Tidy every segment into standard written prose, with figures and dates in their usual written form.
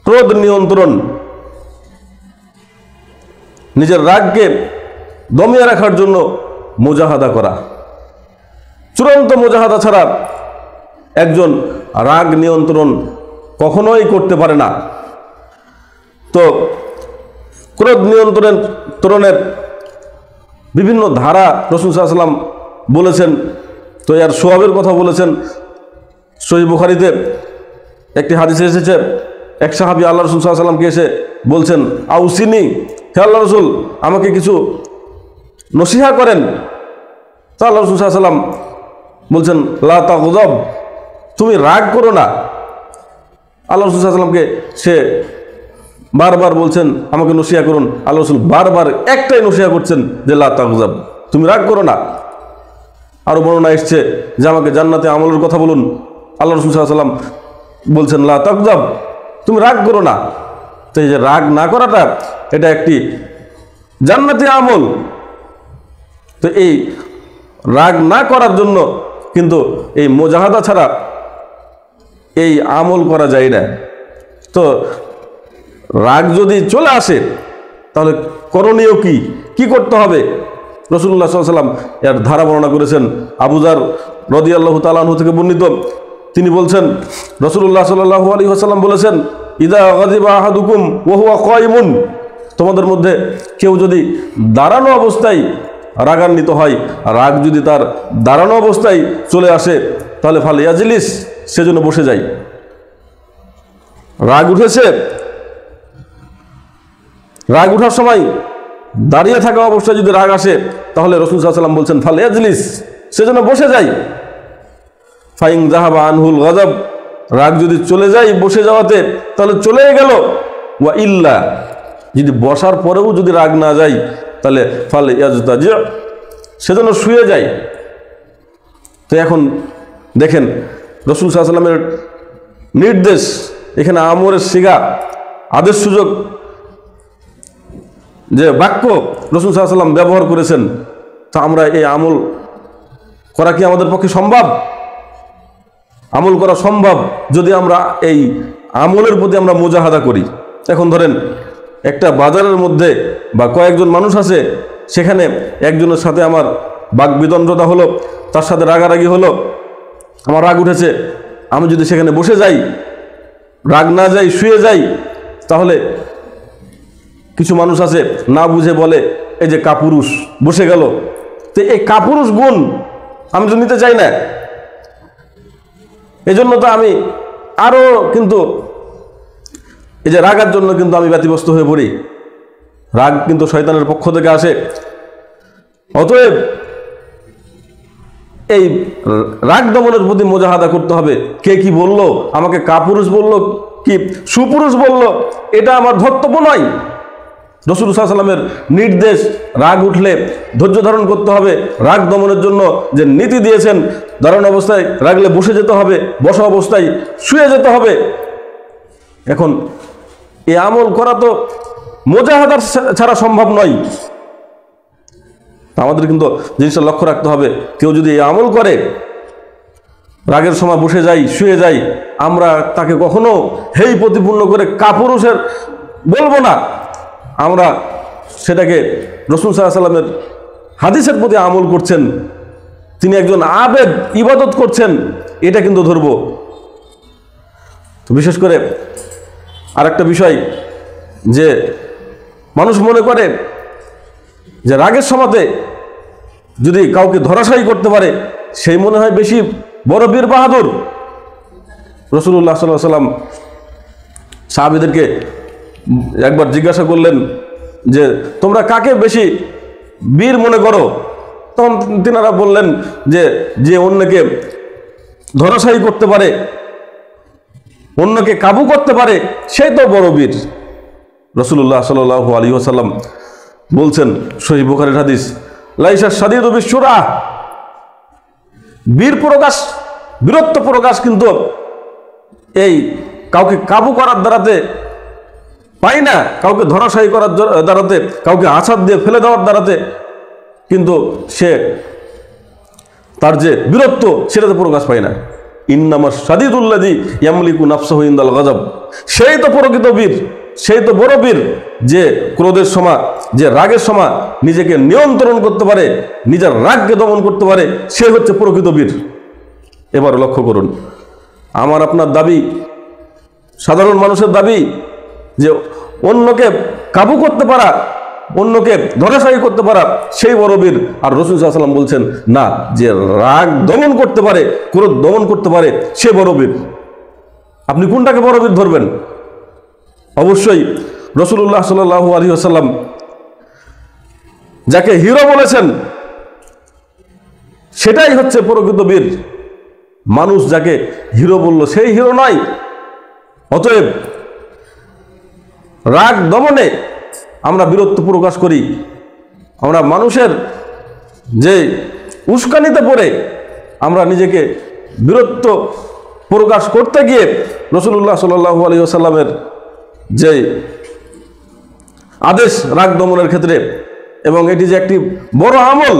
ক্রোধ নিয়ন্ত্রণ, নিজের রাগকে দমিয়ে রাখার জন্য মুজাহাদা করা। চূড়ান্ত মুজাহাদা ছাড়া একজন রাগ নিয়ন্ত্রণ কখনোই করতে পারে না। তো ক্রোধ নিয়ন্ত্রণের বিভিন্ন ধারা রাসূল সাল্লাল্লাহু আলাইহি ওয়াসাল্লাম বলেছেন। তো এর সোয়াবের কথা বলেছেন। সহিহ বুখারীতে একটি হাদিসে এসেছে, এক সাহাবী আল্লাহ রাসূল সাল্লাল্লাহু আলাইহি ওয়াসাল্লামকে এসে বলছেন, আউসিনি, হে আল্লাহ রাসূল, আমাকে কিছু নসিহা করেন। তা আল্লাহ রাসূল সাল্লাল্লাহু আলাইহি ওয়াসাল্লাম বলছেন, লা তাগযব, তুমি রাগ করো না। আল্লাহ রাসূল সাল্লাল্লাহু আলাইহি ওয়াসাল্লামকে সে বারবার বলছেন, আমাকে নসিহা করুন। আল্লাহ রাসূল বারবার একটাই নসিহা করছেন যে লা তাগযব, তুমি রাগ করো না। আরও বর্ণনা এসছে যে আমাকে জান্নাতে আমলের কথা বলুন। আল্লাহ রাসূল সাল্লাল্লাহু আলাইহি ওয়াসাল্লাম বলছেন, লা তাগযব, তুমি রাগ করো না। তো এই যে রাগ না করাটা, এটা একটি জান্নাতি আমল। তো এই রাগ না করার জন্য কিন্তু এই মুজাহাদা ছাড়া এই আমল করা যায় না। তো রাগ যদি চলে আসে তাহলে করণীয় কি করতে হবে? রাসূলুল্লাহ সাল্লাল্লাহু আলাইহি ওয়াসাল্লাম এর ধারা বর্ণনা করেছেন। আবু যার রাদিয়াল্লাহু তাআলা আনহু থেকে বর্ণিত, তিনি বলছেন, রাসূলুল্লাহ সাল্লাল্লাহু আলাইহি ওয়াসাল্লাম বলেছেন, ইযা গাযিবা আহাদুকুম ওয়া হুয়া কায়িমুন, তোমাদের মধ্যে কেউ যদি দাঁড়ানো অবস্থায় রাগান্বিত হয়, রাগ যদি তার দাঁড়ানো অবস্থায় চলে আসে, তাহলে ফালিয়াজলিস, সেজন্য বসে যায়। রাগ উঠেছে, রাগ উঠার সময় দাঁড়িয়ে থাকা অবস্থায় যদি রাগ আসে, তাহলে রাসূল সাল্লাল্লাহু আলাইহি ওয়াসাল্লাম বলছেন, ফালিয়াজলিস, সেজন্য বসে যায়। ফাইন যাহাবা আনহুল গাযব, রাগ যদি চলে যায় বসে যাওয়াতে, তাহলে চলেই গেল। ওয়া ইল্লা, যদি বসার পরেও যদি রাগ না যায়, তাহলে ফালিয়াজতাজি, সেজন্য শুয়ে যায়। তো এখন দেখেন রাসূল সাল্লাল্লাহু আলাইহি ওয়াসাল্লামের নির্দেশ, এখানে আমরের সিগা, আদেশ সুযোগ যে বাক্য রাসূল সাল্লাল্লাহু আলাইহি ওয়াসাল্লাম ব্যবহার করেছেন। তা আমরা এই আমল করা কি আমাদের পক্ষে সম্ভব? আমল করা সম্ভব যদি আমরা এই আমলের প্রতি আমরা মুজাহাদা করি। এখন ধরেন একটা বাজারের মধ্যে বা কয়েকজন মানুষ আছে, সেখানে একজনের সাথে আমার বাকবিতণ্ডতা হলো, তার সাথে রাগারাগি হলো, আমার রাগ উঠেছে, আমি যদি সেখানে বসে যাই, রাগ না যাই, শুয়ে যাই, তাহলে কিছু মানুষ আছে না বুঝে বলে, এই যে কাপুরুষ বসে গেল। তো এই কাপুরুষ গুণ আমি তো নিতে চাই না। এই জন্য তো আমি আরও কিন্তু এই যে রাগার জন্য কিন্তু আমি ব্যতিব্যস্ত হয়ে পড়ি। রাগ কিন্তু শয়তানের পক্ষ থেকে আসে। অতএব এই রাগ দমনের প্রতি মুজাহাদা করতে হবে। কে কি বলল, আমাকে কাপুরুষ বলল কি সুপুরুষ বলল, এটা আমার ধর্তব্য নয়। রাসূল সাল্লাল্লাহু আলাইহি ওয়াসাল্লামের নির্দেশ, রাগ উঠলে ধৈর্য ধারণ করতে হবে। রাগ দমনের জন্য যে নীতি দিয়েছেন, দাঁড়ানো অবস্থায় রাগলে বসে যেতে হবে, বসা অবস্থায় শুয়ে যেতে হবে। এখন এই আমল করা তো মুজাহাদার ছাড়া সম্ভব নয়। আমাদের কিন্তু জিনিসটা লক্ষ্য রাখতে হবে, কেউ যদি এই আমল করে, রাগের সময় বসে যাই, শুয়ে যাই, আমরা তাকে কখনো হেই প্রতিপূর্ণ করে কাপুরুষের বলবো না। আমরা সেটাকে রাসূল সাল্লাল্লাহু আলাইহি ওয়াসাল্লামের হাদিসের প্রতি আমল করছেন, তিনি একজন আবেদ, ইবাদত করছেন, এটা কিন্তু ধরবো। তো বিশেষ করে আরেকটা বিষয়, যে মানুষ মনে করে যে রাগের সময়তে যদি কাউকে ধরাশায়ী করতে পারে, সেই মনে হয় বেশি বড় বীর বাহাদুর। রাসূলুল্লাহ সাল্লাল্লাহু আলাইহি ওয়াসাল্লাম সাহাবীদেরকে একবার জিজ্ঞাসা করলেন যে তোমরা কাকে বেশি বীর মনে করো? তখন তিনারা বললেন যে অন্যকে ধরাশায়ী করতে পারে, অন্যকে কাবু করতে পারে, সেই তো বড় বীর। রাসূলুল্লাহ সাল্লাল্লাহু আলাইহি ওয়াসাল্লাম বলছেন, সহিহ বুখারীর হাদিস, লাইসা শাদীদু বিশুরা, বীরত্ব প্রকাশ কিন্তু এই কাউকে কাবু করার দ্বারাতে পাই না, কাউকে ধরাশায়ী করার দ্বারাতে, কাউকে আছাড় দিয়ে ফেলে দেওয়ার দ্বারাতে কিন্তু সে তার যে বীরত্ব সেটাতে প্রকাশ পায় না। ইন্নামা শাদীদুল্লাযী ইয়ামলিকু নাফসাহু ইনদাল গাযাব, সেই তো প্রকৃত বীর, সেই তো বড় বীর, যে ক্রোধের সময়, যে রাগের সময় নিজেকে নিয়ন্ত্রণ করতে পারে, নিজের রাগকে দমন করতে পারে, সে হচ্ছে প্রকৃত বীর। এবার লক্ষ্য করুন, আমার আপনার দাবি, সাধারণ মানুষের দাবি যে অন্যকে কাবু করতে পারা, অন্যকে ধরাশায়ী করতে পারা সেই বড় বীর। আর রাসূল সাল্লাল্লাহু আলাইহি ওয়াসাল্লাম বলছেন না, যে রাগ দমন করতে পারে, ক্রোধ দমন করতে পারে, সে বড় বীর। আপনি কোনটাকে বড় বীর ধরবেন? অবশ্যই রাসূলুল্লাহ সাল্লাল্লাহু আলাইহি ওয়াসাল্লাম যাকে হিরো বলেছেন সেটাই হচ্ছে প্রকৃত বীর। মানুষ যাকে হিরো বলল সেই হিরো নয়। অতএব রাগ দমনে আমরা বীরত্ব প্রকাশ করি। আমরা মানুষের যে উস্কানিতে পড়ে আমরা নিজেকে বীরত্ব প্রকাশ করতে গিয়ে রাসূলুল্লাহ সাল্লাল্লাহু আলাইহি ওয়াসাল্লামের যে আদেশ রাগ দমনের ক্ষেত্রে, এবং এটি যে একটি বড় আমল,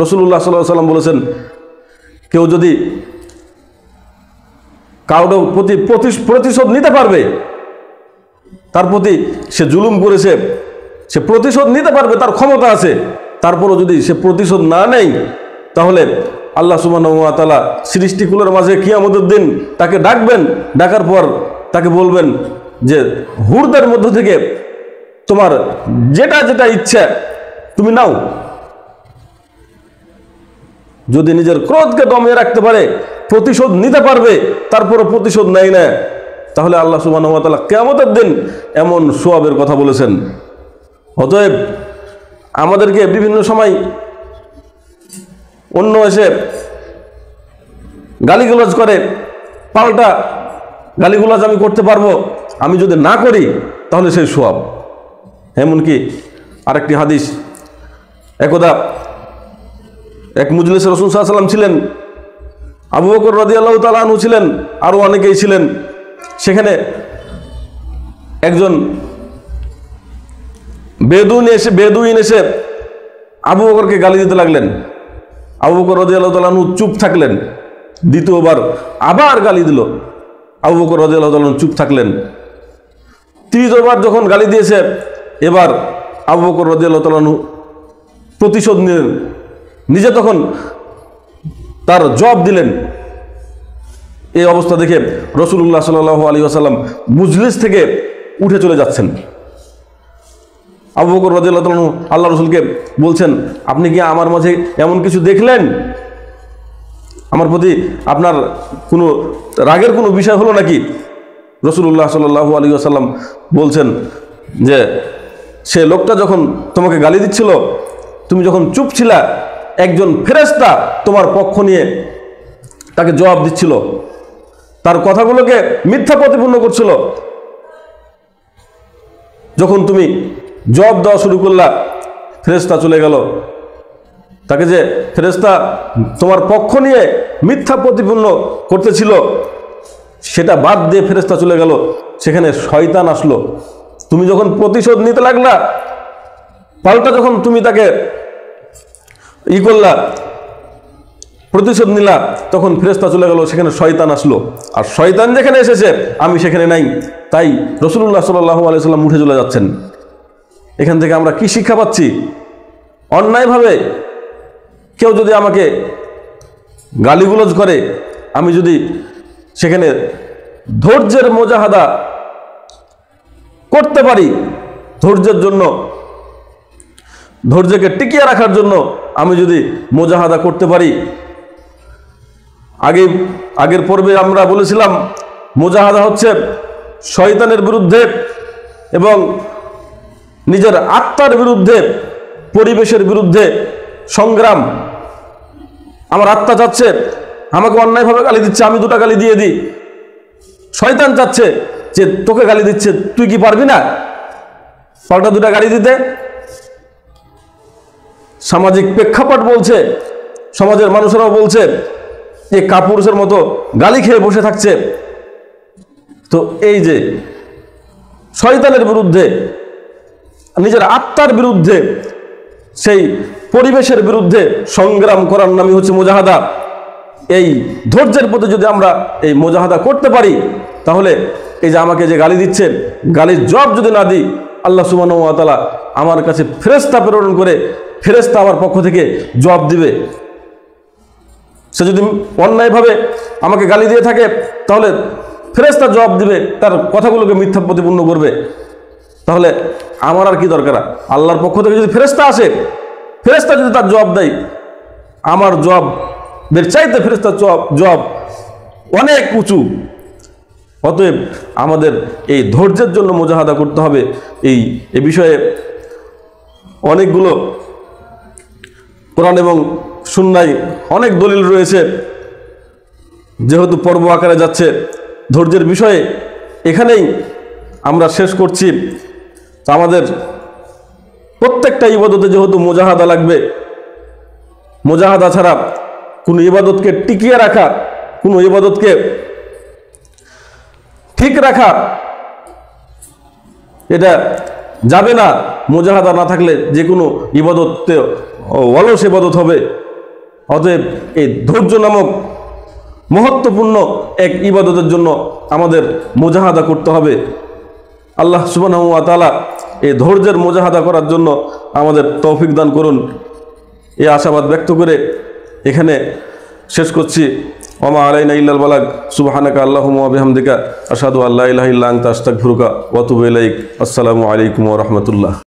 রাসূলুল্লাহ সাল্লাল্লাহু আলাইহি ওয়াসাল্লাম বলেছেন, কেউ যদি কারোর প্রতি প্রতিশোধ নিতে পারবে, তার প্রতি সে জুলুম করেছে, সে প্রতিশোধ নিতে পারবে, তার ক্ষমতা আছে, তারপরও যদি সে প্রতিশোধ না নেয়, তাহলে আল্লাহ সুবহানাহু ওয়া তাআলা সৃষ্টিকুলের মাঝে কিয়ামতের দিন তাকে ডাকবেন। ডাকার পর তাকে বলবেন যে হুরদের মধ্য থেকে তোমার যেটা যেটা ইচ্ছা তুমি নাও। যদি নিজের ক্রোধকে দমিয়ে রাখতে পারে, প্রতিশোধ নিতে পারবে, তারপরও প্রতিশোধ নেয় না, তাহলে আল্লাহ সুবহানাহু ওয়া তাআলা কিয়ামতের দিন এমন সওয়াবের কথা বলেছেন। অতএব আমাদেরকে বিভিন্ন সময় অন্য এসে গালিগালাজ করে, পাল্টা গালিগালাজ আমি করতে পারবো, আমি যদি না করি তাহলে সেই সওয়াব। এমনকি আরেকটি হাদিস, একদা এক মজলিসে রাসূল সাল্লাল্লাহু আলাইহি ওয়াসাল্লাম ছিলেন, আবু বকর রাদিয়াল্লাহু তাআলা আনহু ছিলেন, আরও অনেকেই ছিলেন। সেখানে একজন বেদুইন এসে আবু বকরকে গালি দিতে লাগলেন। আবু বকর রাদিয়াল্লাহু তাআলা আনহু চুপ থাকলেন। দ্বিতীয়বার আবার গালি দিল, আবু বকর রাদিয়াল্লাহু তাআলা আনহু চুপ থাকলেন। তৃতীয়বার যখন গালি দিয়েছে, এবার আবু বকর রাদিয়াল্লাহু তাআলা আনহু প্রতিশোধ নিলেন, নিজে তখন তার জবাব দিলেন। এই অবস্থা দেখে রাসূলুল্লাহ সাল্লাল্লাহু আলাইহি ওয়াসাল্লাম মজলিস থেকে উঠে চলে যাচ্ছেন। আবু বকর রাদিয়াল্লাহু তাআলা আল্লাহ রাসূলকে বলছেন, আপনি কি আমার মাঝে এমন কিছু দেখলেন? আমার প্রতি আপনার কোনো রাগের কোনো বিষয় হলো নাকি? রাসূলুল্লাহ সাল্লাল্লাহু আলাইহি ওয়াসাল্লাম বলছেন যে সে লোকটা যখন তোমাকে গালি দিচ্ছিল, তুমি যখন চুপ ছিলা, একজন ফেরেশতা তোমার পক্ষ নিয়ে তাকে জবাব দিচ্ছিল, তার কথাগুলোকে মিথ্যা প্রতিপন্ন করছিল। যখন তুমি জবাব দেওয়া শুরু করলা, ফেরেশতা চলে গেল। তাকে যে ফেরেশতা তোমার পক্ষ নিয়ে মিথ্যা প্রতিপন্ন করতেছিল, সেটা বাদ দিয়ে ফেরেশতা চলে গেল, সেখানে শয়তান আসলো। তুমি যখন প্রতিশোধ নিতে লাগলা, পাল্টা যখন তুমি তাকে করলা, প্রতিশোধ নিলা, তখন ফেরেশতা চলে গেল, সেখানে শয়তান আসলো। আর শয়তান যেখানে এসেছে আমি সেখানে নাই। তাই রাসূলুল্লাহ সাল্লাল্লাহু আলাইহি ওয়াসাল্লাম উঠে চলে যাচ্ছেন। এখান থেকে আমরা কি শিক্ষা পাচ্ছি? অন্যায়ভাবে কেউ যদি আমাকে গালিগুলোজ করে, আমি যদি সেখানে ধৈর্যের মুজাহাদা করতে পারি, ধৈর্যকে টিকিয়ে রাখার জন্য আমি যদি মুজাহাদা করতে পারি। আগের পর্বে আমরা বলেছিলাম, মুজাহাদা হচ্ছে শয়তানের বিরুদ্ধে এবং নিজের আত্মার বিরুদ্ধে, পরিবেশের বিরুদ্ধে সংগ্রাম। আমার আত্মা চাচ্ছে আমাকে অন্যায়ভাবে গালি দিচ্ছে, আমি দুটা গালি দিয়ে দিই। শয়তান চাচ্ছে যে তোকে গালি দিচ্ছে, তুই কি পারবি না পাল্টা দুটা গালি দিতে? সামাজিক প্রেক্ষাপট বলছে, সমাজের মানুষেরাও বলছে যে কাপুরুষের মতো গালি খেয়ে বসে থাকছে। তো এই যে শয়তানের বিরুদ্ধে, নিজের আত্মার বিরুদ্ধে, সেই পরিবেশের বিরুদ্ধে সংগ্রাম করার নামই হচ্ছে মুজাহাদা। এই ধৈর্যের প্রতি যদি আমরা এই মুজাহাদা করতে পারি, তাহলে এই যে আমাকে যে গালি দিচ্ছে, গালির জবাব যদি না দিই, আল্লাহ সুবহানাহু ওয়া তাআলা আমার কাছে ফেরেশতা প্রেরণ করে ফেরেশতা আমার পক্ষ থেকে জবাব দিবে। সে যদি অন্যায়ভাবে আমাকে গালি দিয়ে থাকে, তাহলে ফেরেশতা জবাব দিবে, তার কথাগুলোকে মিথ্যা প্রতিপন্ন করবে। তাহলে আমার আর কি দরকার? আল্লাহর পক্ষ থেকে যদি ফেরেশতা আসে, ফেরেশতা যদি তার জবাব দেয়, আমার জবাবের চাইতে ফেরেশতার জবাব অনেক উঁচু। অতএব আমাদের এই ধৈর্যের জন্য মুজাহাদা করতে হবে। এই বিষয়ে অনেকগুলো কোরআন এবং সুন্নাহয় অনেক দলিল রয়েছে। যেহেতু পর্ব আকারে যাচ্ছে ধৈর্যের বিষয়ে, এখানেই আমরা শেষ করছি। আমাদের প্রত্যেকটা ইবাদতে যেহেতু মুজাহাদা লাগবে, মুজাহাদা ছাড়া কোনো ইবাদতকে টিকিয়ে রাখা, কোনো ইবাদতকে ঠিক রাখা এটা যাবে না। মুজাহাদা না থাকলে যে কোনো ইবাদতে অলস ইবাদত হবে। অতএব এই ধৈর্য নামক মহত্বপূর্ণ এক ইবাদতের জন্য আমাদের মুজাহাদা করতে হবে। আল্লাহ সুবহানাহু ওয়া তাআলা এই ধৈর্যের মুজাহাদা করার জন্য আমাদের তৌফিক দান করুন, এই আশাবাদ ব্যক্ত করে এখানে শেষ করছি। ওমা আলাইনা ইল্লাল বালাগ। সুবহানাকা আল্লাহুম্মা ওয়া বিহামদিকা আশহাদু আল্লা ইলাহা ইল্লা আনতা আস্তাগফিরুকা ওয়া আতুবু ইলাইক। আসসালামু আলাইকুম ওয়া রাহমাতুল্লাহ।